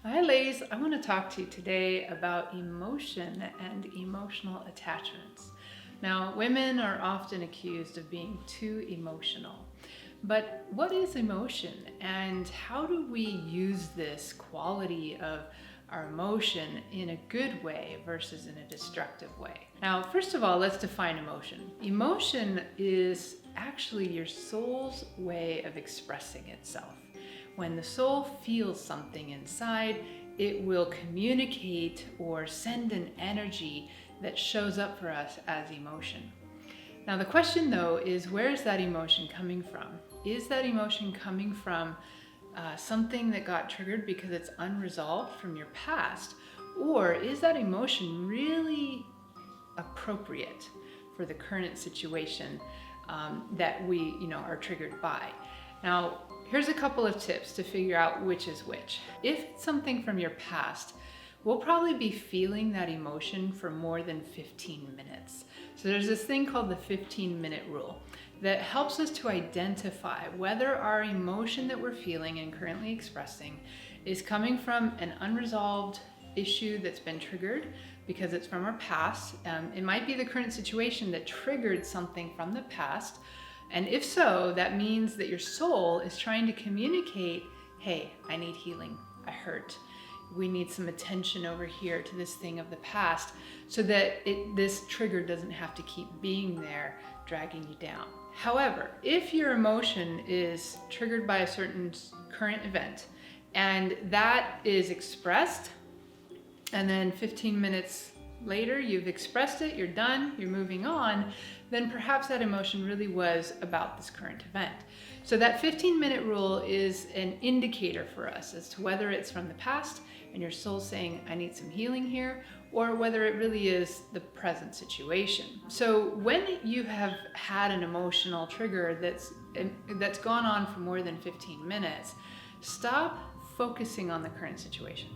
Hi ladies, I want to talk to you today about emotion and emotional attachments. Now, women are often accused of being too emotional. But what is emotion and how do we use this quality of our emotion in a good way versus in a destructive way? Now, first of all, let's define emotion. Emotion is actually your soul's way of expressing itself. When the soul feels something inside, it will communicate or send an energy that shows up for us as emotion. Now the question though is, where is that emotion coming from? Is that emotion coming from something that got triggered because it's unresolved from your past? Or is that emotion really appropriate for the current situation that we are triggered by? Now, here's a couple of tips to figure out which is which. If it's something from your past, we'll probably be feeling that emotion for more than 15 minutes. So there's this thing called the 15-minute rule that helps us to identify whether our emotion that we're feeling and currently expressing is coming from an unresolved issue that's been triggered because it's from our past. It might be the current situation that triggered something from the past. And if so, that means that your soul is trying to communicate, hey, I need healing, I hurt. We need some attention over here to this thing of the past so that this trigger doesn't have to keep being there, dragging you down. However, if your emotion is triggered by a certain current event and that is expressed, and then 15 minutes later you've expressed it, you're done, you're moving on, then perhaps that emotion really was about this current event. So that 15-minute rule is an indicator for us as to whether it's from the past and your soul saying, I need some healing here, or whether it really is the present situation. So when you have had an emotional trigger that's gone on for more than 15 minutes, stop focusing on the current situation.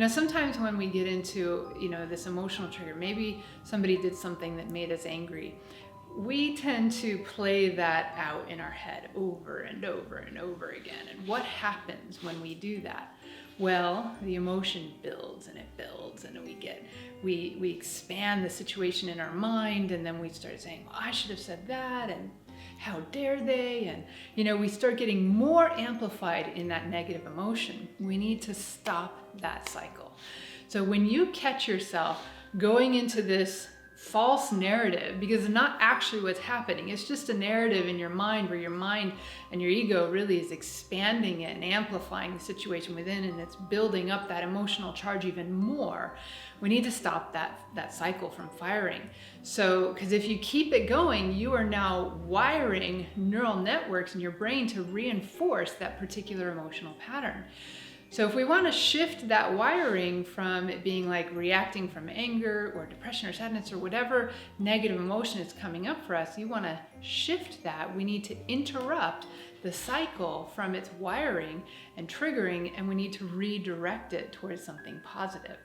Sometimes when we get into, this emotional trigger, maybe somebody did something that made us angry, we tend to play that out in our head over and over and over again. And what happens when we do that? Well, the emotion builds and it builds, and we expand the situation in our mind, and then we start saying, well, I should have said that, and how dare they? And we start getting more amplified in that negative emotion. We need to stop that cycle. So when you catch yourself going into this false narrative, because it's not actually what's happening, it's just a narrative in your mind where your mind and your ego really is expanding it and amplifying the situation within, and it's building up that emotional charge even more. We need to stop that cycle from firing. So, because if you keep it going, you are now wiring neural networks in your brain to reinforce that particular emotional pattern. So if we want to shift that wiring from it being like reacting from anger or depression or sadness or whatever negative emotion is coming up for us, you want to shift that. We need to interrupt the cycle from its wiring and triggering, and we need to redirect it towards something positive.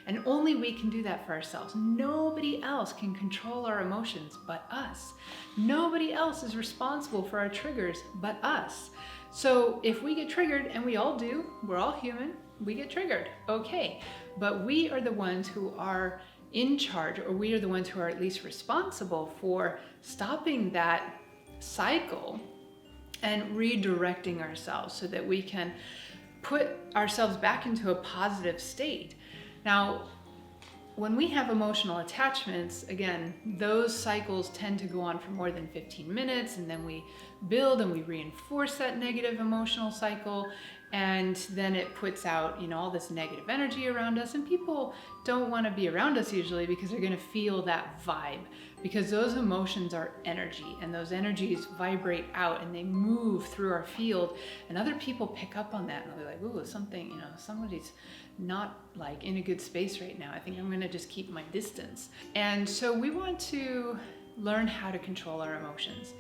And only we can do that for ourselves. Nobody else can control our emotions but us. Nobody else is responsible for our triggers but us. So if we get triggered, and we all do, we're all human, we get triggered, okay. But we are the ones who are in charge, or we are the ones who are at least responsible for stopping that cycle and redirecting ourselves so that we can put ourselves back into a positive state. Now, when we have emotional attachments, again, those cycles tend to go on for more than 15 minutes, and then we build and we reinforce that negative emotional cycle, and then it puts out, all this negative energy around us, and people don't want to be around us usually because they're going to feel that vibe, because those emotions are energy, and those energies vibrate out and they move through our field, and other people pick up on that and they'll be like, ooh, something, somebody's not like in a good space right now. I think I'm going to just keep my distance. And so we want to learn how to control our emotions.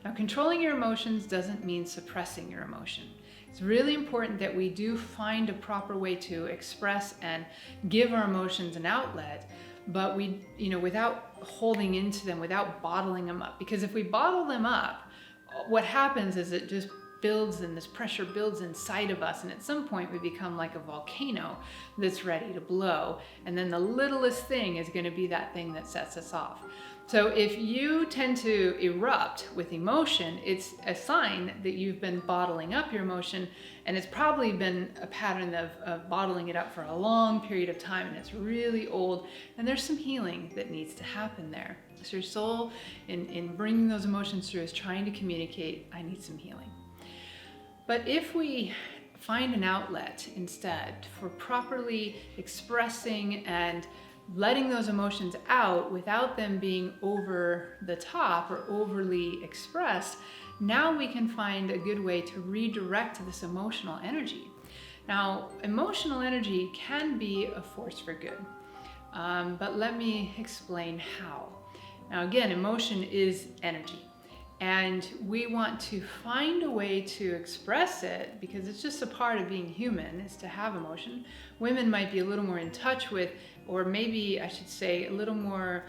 Now, controlling your emotions doesn't mean suppressing your emotion. It's really important that we do find a proper way to express and give our emotions an outlet, but we, without holding into them, without bottling them up. Because if we bottle them up, what happens is it just builds and this pressure builds inside of us, and at some point we become like a volcano that's ready to blow, and then the littlest thing is going to be that thing that sets us off. So if you tend to erupt with emotion, it's a sign that you've been bottling up your emotion, and it's probably been a pattern of bottling it up for a long period of time, and it's really old, and there's some healing that needs to happen there. So your soul, in bringing those emotions through, is trying to communicate, I need some healing. But if we find an outlet instead for properly expressing and letting those emotions out without them being over the top or overly expressed, now we can find a good way to redirect this emotional energy. Now, emotional energy can be a force for good, but let me explain how. Now, again, emotion is energy, and we want to find a way to express it because it's just a part of being human, is to have emotion. Women might be a little more in touch with, or maybe I should say a little more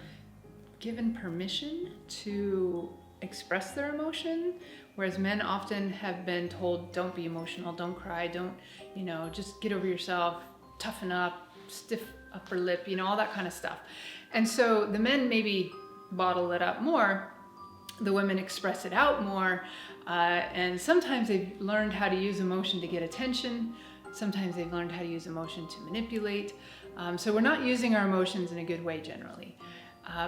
given permission to express their emotion, whereas men often have been told, don't be emotional, don't cry, don't, just get over yourself, toughen up, stiff upper lip, all that kind of stuff. And so the men maybe bottle it up more, the women express it out more, and sometimes they've learned how to use emotion to get attention, sometimes they've learned how to use emotion to manipulate. So we're not using our emotions in a good way generally,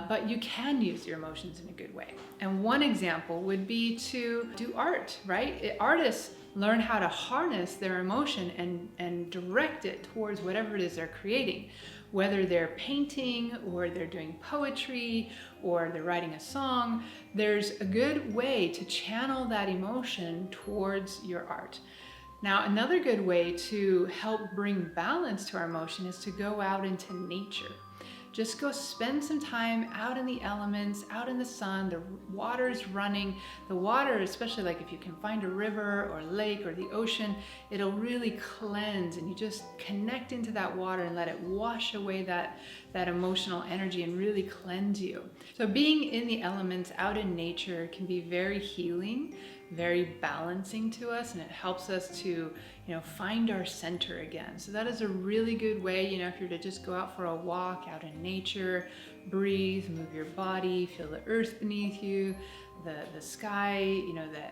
but you can use your emotions in a good way. And one example would be to do art, right? Artists learn how to harness their emotion and direct it towards whatever it is they're creating, whether they're painting or they're doing poetry or they're writing a song. There's a good way to channel that emotion towards your art. Now, another good way to help bring balance to our emotion is to go out into nature. Just go spend some time out in the elements, out in the sun, the water's running. The water, especially like if you can find a river or a lake or the ocean, it'll really cleanse, and you just connect into that water and let it wash away that emotional energy and really cleanse you. So being in the elements, out in nature, can be very healing, very balancing to us, and it helps us to find our center again. So that is a really good way, if you're to just go out for a walk out in nature, breathe, move your body, feel the earth beneath you, the sky,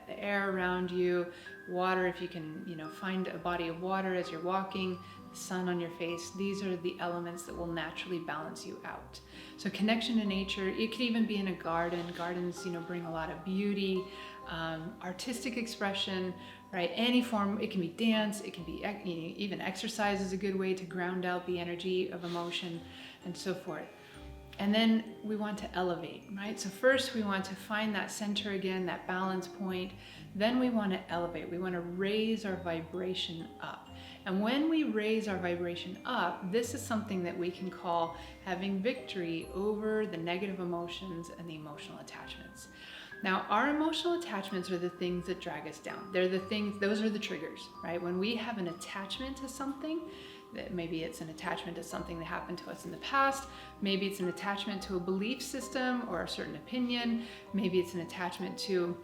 the air around you, water, if you can find a body of water as you're walking, the sun on your face. These are the elements that will naturally balance you out. So connection to nature. It could even be in a garden. Gardens bring a lot of beauty, artistic expression, right? Any form. It can be dance, it can be even exercise is a good way to ground out the energy of emotion, and so forth. And then we want to elevate, right? So first we want to find that center again, that balance point. Then we want to elevate. We want to raise our vibration up. And when we raise our vibration up, this is something that we can call having victory over the negative emotions and the emotional attachments. Now, our emotional attachments are the things that drag us down. They're the things, those are the triggers, right? When we have an attachment to something, that maybe it's an attachment to something that happened to us in the past, maybe it's an attachment to a belief system or a certain opinion, maybe it's an attachment to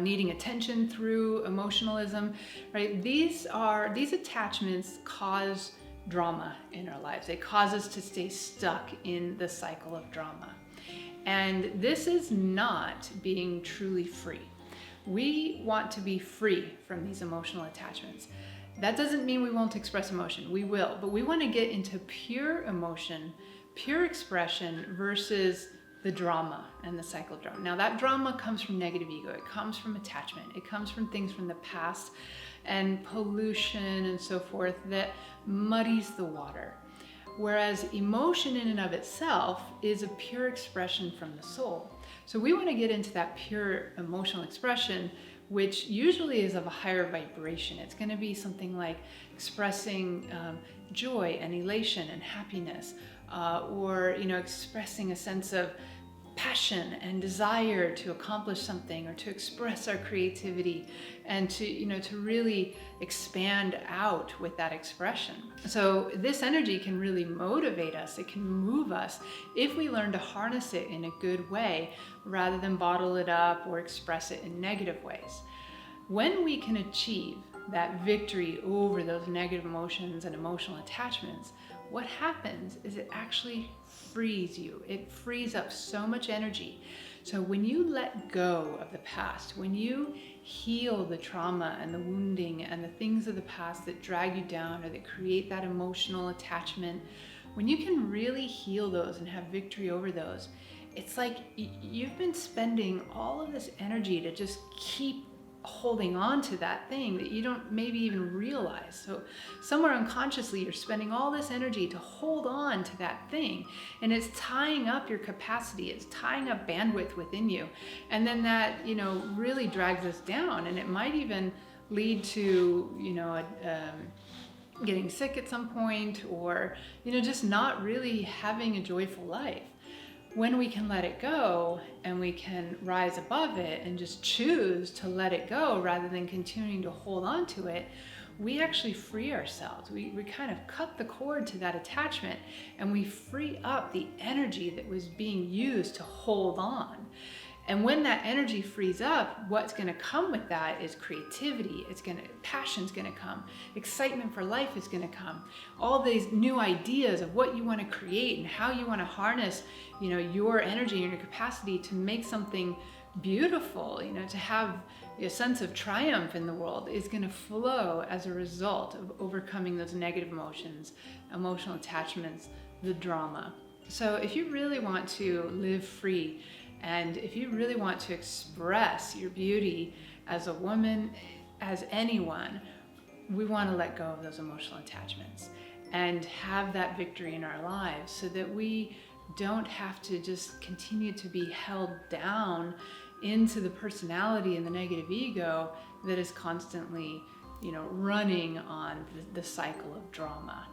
needing attention through emotionalism, right? These attachments cause drama in our lives. They cause us to stay stuck in the cycle of drama. And this is not being truly free. We want to be free from these emotional attachments. That doesn't mean we won't express emotion. We will, but we want to get into pure emotion, pure expression versus the drama and the cycle of drama. Now that drama comes from negative ego. It comes from attachment. It comes from things from the past and pollution and so forth that muddies the water. Whereas emotion in and of itself is a pure expression from the soul. So we want to get into that pure emotional expression, which usually is of a higher vibration. It's going to be something like expressing joy and elation and happiness, or expressing a sense of passion and desire to accomplish something or to express our creativity and to really expand out with that expression. So this energy can really motivate us. It can move us if we learn to harness it in a good way rather than bottle it up or express it in negative ways. When we can achieve that victory over those negative emotions and emotional attachments, what happens is it actually frees you. It frees up so much energy. So when you let go of the past, when you heal the trauma and the wounding and the things of the past that drag you down or that create that emotional attachment, when you can really heal those and have victory over those, it's like you've been spending all of this energy to just keep holding on to that thing that you don't maybe even realize. So somewhere unconsciously, you're spending all this energy to hold on to that thing, and it's tying up your capacity. It's tying up bandwidth within you. And then that, really drags us down, and it might even lead to, getting sick at some point, or, just not really having a joyful life. When we can let it go and we can rise above it and just choose to let it go rather than continuing to hold on to it, we actually free ourselves. We kind of cut the cord to that attachment, and we free up the energy that was being used to hold on. And when that energy frees up, what's going to come with that is creativity. Passion's going to come. Excitement for life is going to come. All these new ideas of what you want to create and how you want to harness, your energy and your capacity to make something beautiful, to have a sense of triumph in the world is going to flow as a result of overcoming those negative emotions, emotional attachments, the drama. So if you really want to live free, and if you really want to express your beauty as a woman, as anyone, we want to let go of those emotional attachments and have that victory in our lives so that we don't have to just continue to be held down into the personality and the negative ego that is constantly, running on the cycle of drama.